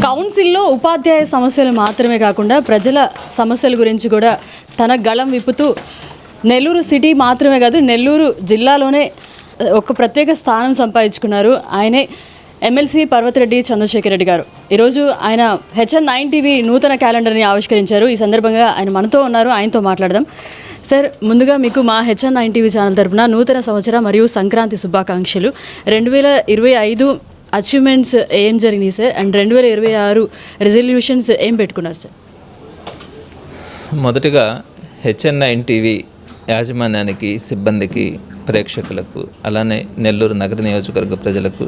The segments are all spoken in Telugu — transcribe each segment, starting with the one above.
కౌన్సిల్లో ఉపాధ్యాయ సమస్యలు మాత్రమే కాకుండా ప్రజల సమస్యల గురించి కూడా తన గళం విప్పుతూ నెల్లూరు సిటీ మాత్రమే కాదు నెల్లూరు జిల్లాలోనే ఒక ప్రత్యేక స్థానం సంపాదించుకున్నారు. ఆయనే ఎమ్మెల్సీ పర్వతిరెడ్డి చంద్రశేఖర్ రెడ్డి గారు. ఈరోజు ఆయన HN9 టీవీ నూతన క్యాలెండర్ని ఆవిష్కరించారు. ఈ సందర్భంగా ఆయన మనతో ఉన్నారు, ఆయనతో మాట్లాడదాం. సార్, ముందుగా మీకు మా HN9 టీవీ ఛానల్ తరపున నూతన సంవత్సర మరియు సంక్రాంతి శుభాకాంక్షలు. 2025 అచీవ్మెంట్స్ ఏం జరిగినాయి సార్, అండ్ 2026 రెజల్యూషన్స్ ఏం పెట్టుకున్నారు సార్? మొదటగా HN9 టీవీ యాజమాన్యానికి, సిబ్బందికి, ప్రేక్షకులకు, అలానే నెల్లూరు నగర నియోజకవర్గ ప్రజలకు,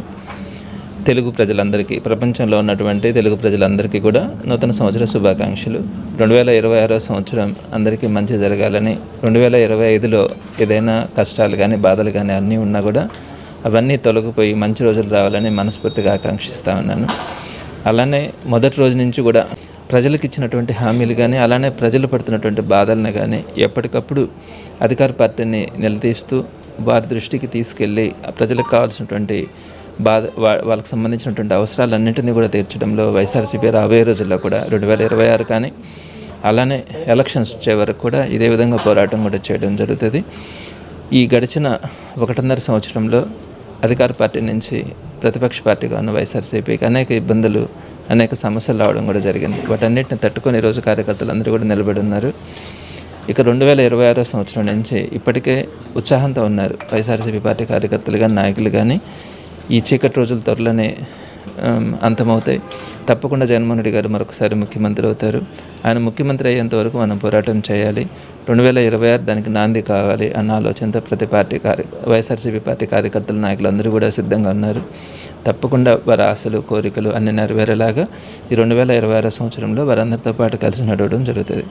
తెలుగు ప్రజలందరికీ, ప్రపంచంలో ఉన్నటువంటి తెలుగు ప్రజలందరికీ కూడా నూతన సంవత్సర శుభాకాంక్షలు. 2026 సంవత్సరం అందరికీ మంచి జరగాలని, 2025లో ఏదైనా కష్టాలు కానీ బాధలు కానీ అన్నీ ఉన్నా కూడా అవన్నీ తొలగిపోయి మంచి రోజులు రావాలని మనస్ఫూర్తిగా ఆకాంక్షిస్తూ ఉన్నాను. అలానే మొదటి రోజు నుంచి కూడా ప్రజలకు ఇచ్చినటువంటి హామీలు కానీ, అలానే ప్రజలు పడుతున్నటువంటి బాధలను కానీ ఎప్పటికప్పుడు అధికార పార్టీని నిలదీస్తూ వారి దృష్టికి తీసుకెళ్ళి ప్రజలకు కావాల్సినటువంటి వాళ్ళకి సంబంధించినటువంటి అవసరాలన్నింటినీ కూడా తీర్చడంలో వైఎస్ఆర్సీపీ రాబోయే రోజుల్లో కూడా 2026 కానీ అలానే ఎలక్షన్స్ వచ్చే వరకు కూడా ఇదే విధంగా పోరాటం కూడా చేయడం జరుగుతుంది. ఈ గడిచిన 1.5 సంవత్సరంలో అధికార పార్టీ నుంచి ప్రతిపక్ష పార్టీగా ఉన్న వైఎస్ఆర్సీపీకి అనేక ఇబ్బందులు, అనేక సమస్యలు రావడం కూడా జరిగింది. వాటన్నిటిని తట్టుకొని ఈరోజు కార్యకర్తలందరూ కూడా నిలబడి ఉన్నారు. ఇక 2026 సంవత్సరం నుంచి ఇప్పటికే ఉత్సాహంతో ఉన్నారు వైఎస్ఆర్సీపీ పార్టీ కార్యకర్తలు కానీ, నాయకులు కానీ. ఈ చీకటి రోజులు త్వరలోనే అంతమవుతాయి. తప్పకుండా జగన్మోహన్ రెడ్డి గారు మరొకసారి ముఖ్యమంత్రి అవుతారు. ఆయన ముఖ్యమంత్రి అయ్యేంత వరకు మనం పోరాటం చేయాలి. 2026 దానికి నాంది కావాలి అన్న ఆలోచనతో ప్రతి పార్టీ వైఎస్ఆర్సీపీ పార్టీ కార్యకర్తల నాయకులందరూ కూడా సిద్ధంగా ఉన్నారు. తప్పకుండా వారి ఆశలు, కోరికలు అన్ని నెరవేరేలాగా ఈ 2026 సంవత్సరంలో వారందరితో పాటు కలిసి నడవడం జరుగుతుంది.